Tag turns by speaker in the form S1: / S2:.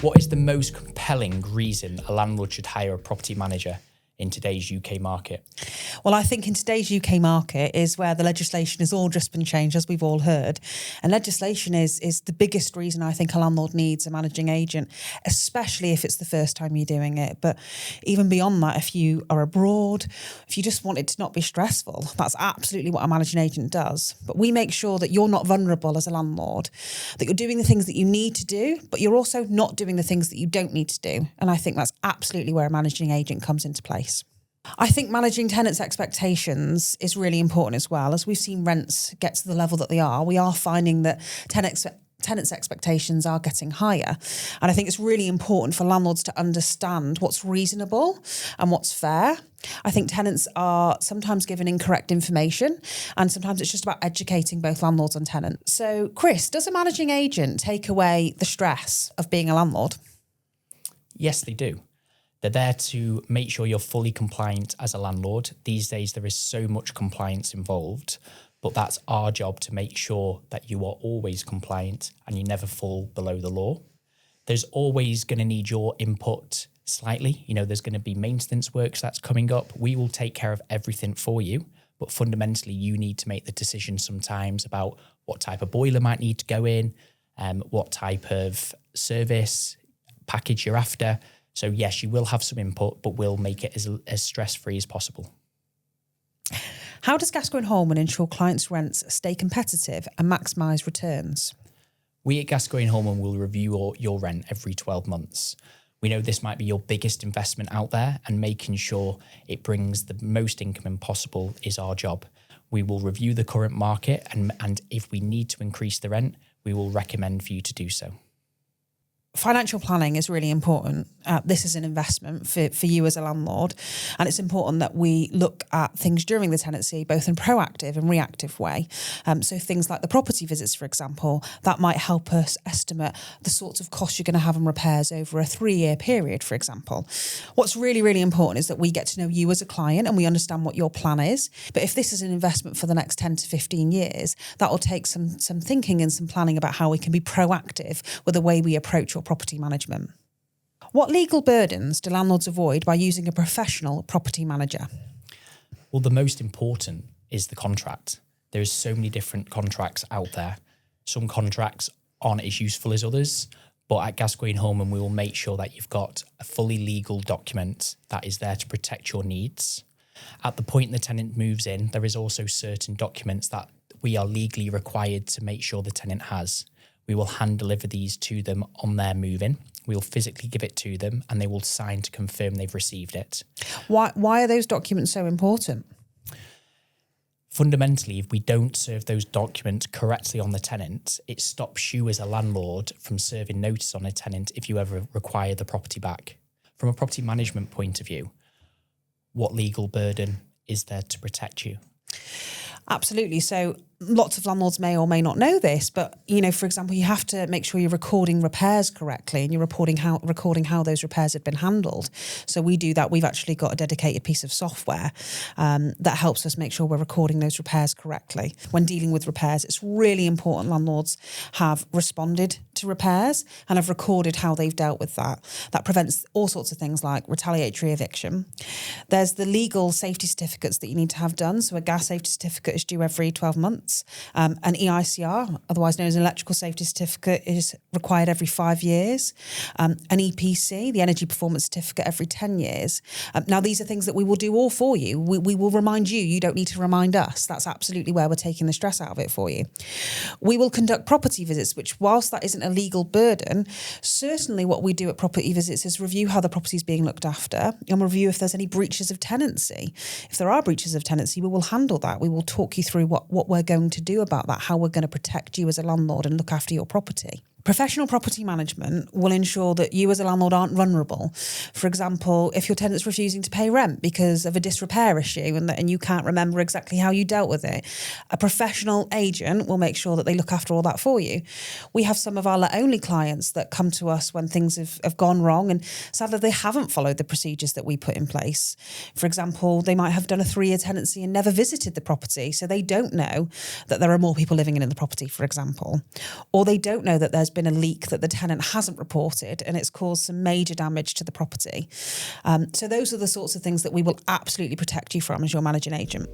S1: What is the most compelling reason a landlord should hire a property manager in today's UK market?
S2: Well, I think in today's UK market is where the legislation has all just been changed, as we've all heard. And legislation is the biggest reason I think a landlord needs a managing agent, especially if it's the first time you're doing it. But even beyond that, if you are abroad, if you just want it to not be stressful, that's absolutely what a managing agent does. But we make sure that you're not vulnerable as a landlord, that you're doing the things that you need to do, but you're also not doing the things that you don't need to do. And I think that's absolutely where a managing agent comes into place. I think managing tenants' expectations is really important as well. As we've seen rents get to the level that they are, we are finding that tenants' expectations are getting higher. And I think it's really important for landlords to understand what's reasonable and what's fair. I think tenants are sometimes given incorrect information, and sometimes it's just about educating both landlords and tenants. So, Chris, does a managing agent take away the stress of being a landlord?
S1: Yes, they do. They're there to make sure you're fully compliant as a landlord. These days, there is so much compliance involved, but that's our job to make sure that you are always compliant and you never fall below the law. There's always going to need your input slightly. There's going to be maintenance works that's coming up. We will take care of everything for you, but fundamentally, you need to make the decision sometimes about what type of boiler might need to go in, what type of service package you're after. So yes, you will have some input, but we'll make it as stress-free as possible.
S2: How does Gascoigne Halman ensure clients' rents stay competitive and maximise returns?
S1: We at Gascoigne Halman will review your rent every 12 months. We know this might be your biggest investment out there, and making sure it brings the most income in possible is our job. We will review the current market, and if we need to increase the rent, we will recommend for you to do so.
S2: Financial planning is really important. This is an investment for you as a landlord, and it's important that we look at things during the tenancy, both in proactive and reactive way. So things like the property visits, for example, that might help us estimate the sorts of costs you're going to have in repairs over a 3-year period, for example. What's really, really important is that we get to know you as a client and we understand what your plan is. But if this is an investment for the next 10 to 15 years, that will take some thinking and some planning about how we can be proactive with the way we approach your property management. What legal burdens do landlords avoid by using a professional property manager?
S1: Well, the most important is the contract. There's so many different contracts out there. Some contracts aren't as useful as others, but at Gascoigne Halman, we will make sure that you've got a fully legal document that is there to protect your needs. At the point the tenant moves in, there is also certain documents that we are legally required to make sure the tenant has. We will hand deliver these to them on their move-in. We will physically give it to them and they will sign to confirm they've received it.
S2: Why are those documents so important?
S1: Fundamentally, if we don't serve those documents correctly on the tenant, it stops you as a landlord from serving notice on a tenant if you ever require the property back. From a property management point of view, what legal burden is there to protect you?
S2: Absolutely. So lots of landlords may or may not know this, but, for example, you have to make sure you're recording repairs correctly and you're recording how those repairs have been handled. So we do that. We've actually got a dedicated piece of software that helps us make sure we're recording those repairs correctly. When dealing with repairs, it's really important landlords have responded to repairs and have recorded how they've dealt with that. That prevents all sorts of things like retaliatory eviction. There's the legal safety certificates that you need to have done. So a gas safety certificate is due every 12 months. An EICR, otherwise known as an electrical safety certificate, is required every 5 years. An EPC, the energy performance certificate, every 10 years. Now, these are things that we will do all for you. We will remind you. You don't need to remind us. That's absolutely where we're taking the stress out of it for you. We will conduct property visits, which, whilst that isn't a legal burden, certainly what we do at property visits is review how the property is being looked after and review if there's any breaches of tenancy. If there are breaches of tenancy, we will handle that. We will talk you through what we're going to do about that, how we're going to protect you as a landlord and look after your property. Professional property management will ensure that you as a landlord aren't vulnerable. For example, if your tenant's refusing to pay rent because of a disrepair issue and you can't remember exactly how you dealt with it, a professional agent will make sure that they look after all that for you. We have some of our let-only clients that come to us when things have gone wrong and sadly they haven't followed the procedures that we put in place. For example, they might have done a 3-year tenancy and never visited the property, so they don't know that there are more people living in the property, for example. Or they don't know that there's been a leak that the tenant hasn't reported and it's caused some major damage to the property. So those are the sorts of things that we will absolutely protect you from as your managing agent.